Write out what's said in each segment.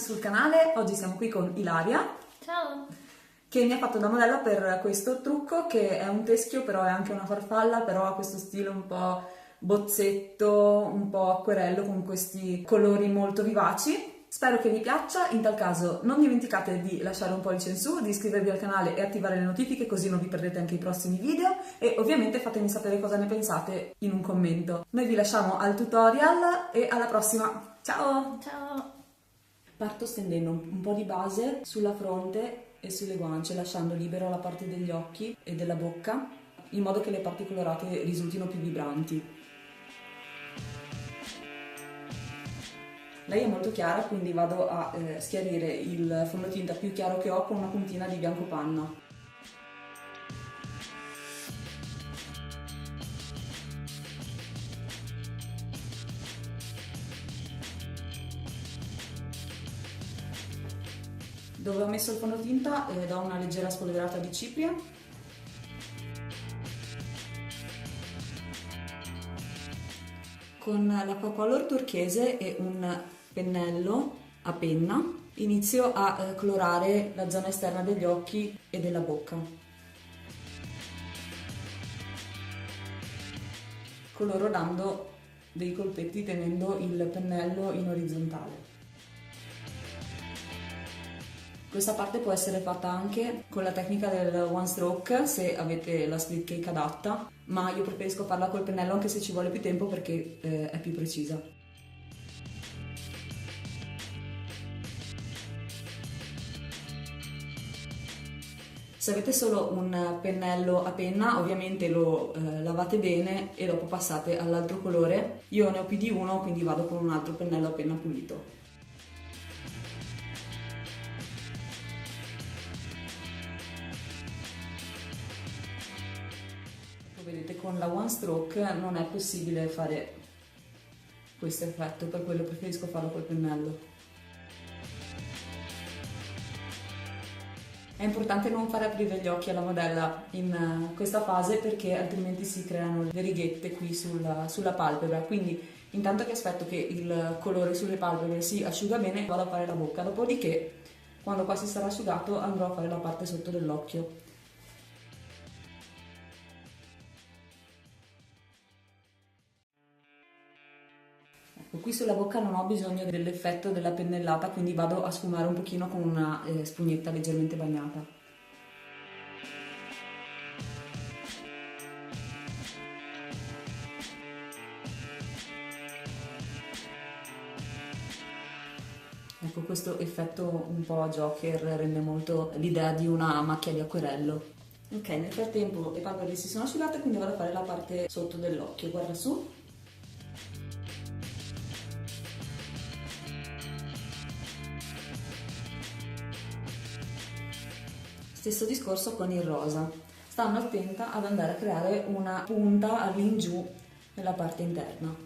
sul canale. Oggi siamo qui con Ilaria. Ciao! Che mi ha fatto da modella per questo trucco che è un teschio, però è anche una farfalla, però ha questo stile un po' bozzetto, un po' acquerello con questi colori molto vivaci. Spero che vi piaccia, in tal caso non dimenticate di lasciare un pollice in su, di iscrivervi al canale e attivare le notifiche così non vi perdete anche i prossimi video e ovviamente fatemi sapere cosa ne pensate in un commento. Noi vi lasciamo al tutorial e alla prossima, ciao! Ciao! Parto stendendo un po' di base sulla fronte e sulle guance, lasciando libera la parte degli occhi e della bocca, in modo che le parti colorate risultino più vibranti. Lei è molto chiara, quindi vado a schiarire il fondotinta più chiaro che ho con una puntina di bianco panna. Dove ho messo il fondotinta do una leggera spolverata di cipria. Con l'acquacolor turchese e un pennello a penna inizio a colorare la zona esterna degli occhi e della bocca. Coloro dando dei colpetti tenendo il pennello in orizzontale. Questa parte può essere fatta anche con la tecnica del one stroke se avete la split cake adatta, ma io preferisco farla col pennello anche se ci vuole più tempo perché è più precisa. Se avete solo un pennello a penna, ovviamente lo lavate bene e dopo passate all'altro colore. Io ne ho più di uno, quindi vado con un altro pennello a penna pulito. Vedete, con la one stroke non è possibile fare questo effetto, per quello preferisco farlo col pennello. È importante non fare aprire gli occhi alla modella in questa fase perché altrimenti si creano le righette qui sulla palpebra, quindi intanto che aspetto che il colore sulle palpebre si asciuga bene vado a fare la bocca, dopodiché quando qua si sarà asciugato andrò a fare la parte sotto dell'occhio. Qui sulla bocca non ho bisogno dell'effetto della pennellata, quindi vado a sfumare un pochino con una spugnetta leggermente bagnata. Ecco, questo effetto un po' a Joker rende molto l'idea di una macchia di acquerello. Ok, nel frattempo le palpebre si sono asciugate, quindi vado a fare la parte sotto dell'occhio, guarda su. Stesso discorso con il rosa. Stanno attenta ad andare a creare una punta all'ingiù nella parte interna.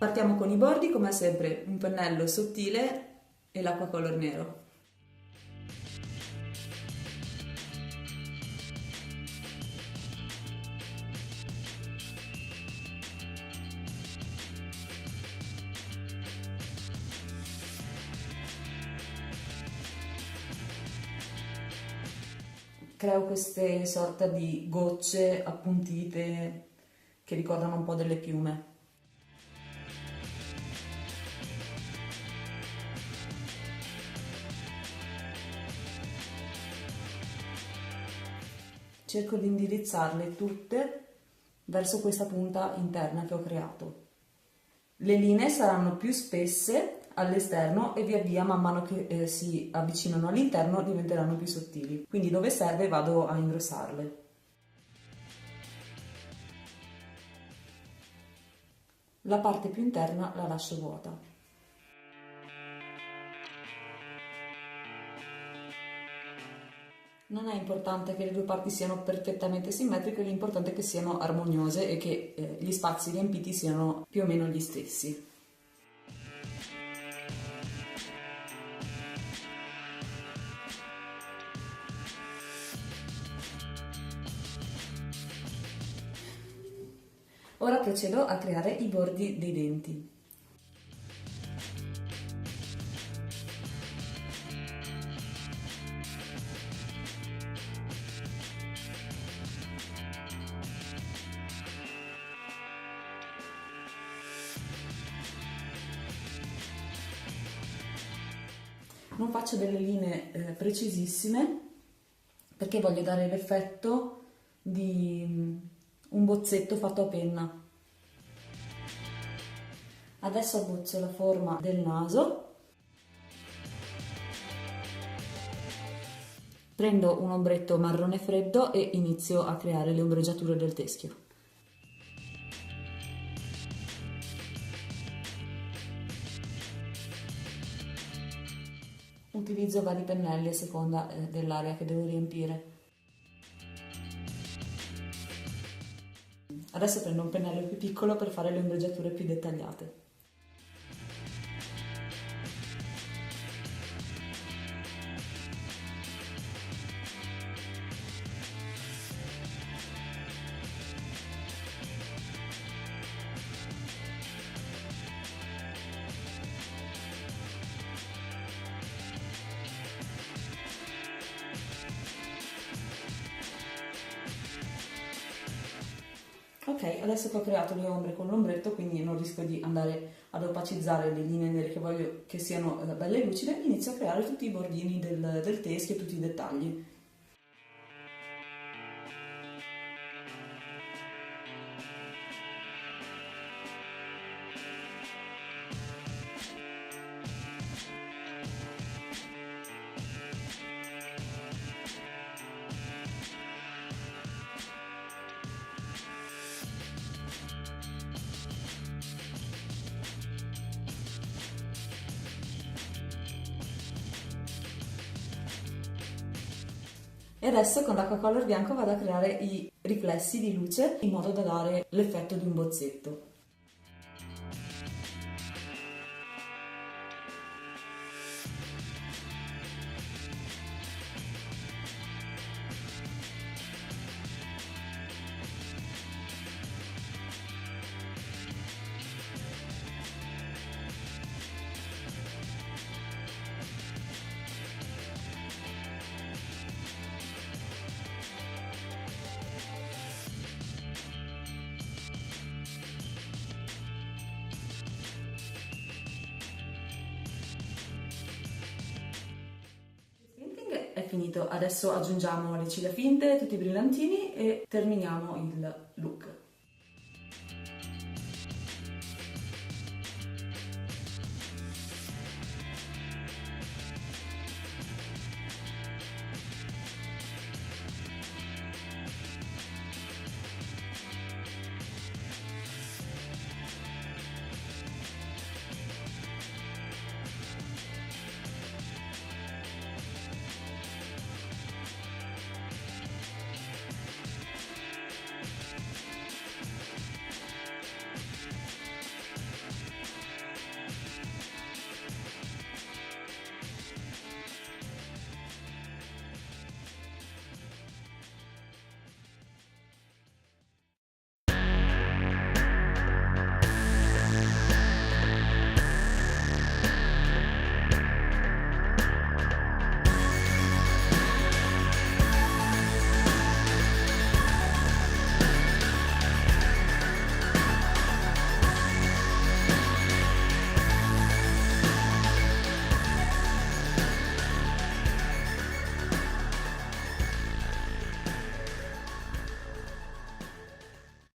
Partiamo con i bordi, come sempre un pennello sottile e l'acquacolor nero. Creo queste sorta di gocce appuntite che ricordano un po' delle piume. Cerco di indirizzarle tutte verso questa punta interna che ho creato. Le linee saranno più spesse all'esterno e via via man mano che si avvicinano all'interno diventeranno più sottili. Quindi dove serve vado a ingrossarle. La parte più interna la lascio vuota. Non è importante che le due parti siano perfettamente simmetriche, l'importante è che siano armoniose e che gli spazi riempiti siano più o meno gli stessi. Ora procedo a creare i bordi dei denti. Non faccio delle linee precisissime perché voglio dare l'effetto di un bozzetto fatto a penna. Adesso abbozzo la forma del naso. Prendo un ombretto marrone freddo e inizio a creare le ombreggiature del teschio. Utilizzo vari pennelli a seconda dell'area che devo riempire. Adesso prendo un pennello più piccolo per fare le ombreggiature più dettagliate. Ok, adesso che ho creato le ombre con l'ombretto, quindi non rischio di andare ad opacizzare le linee nere che voglio che siano belle e lucide, inizio a creare tutti i bordini del teschio e tutti i dettagli. E adesso con l'acqua color bianco vado a creare i riflessi di luce in modo da dare l'effetto di un bozzetto. È finito, adesso aggiungiamo le ciglia finte, tutti i brillantini e terminiamo il look.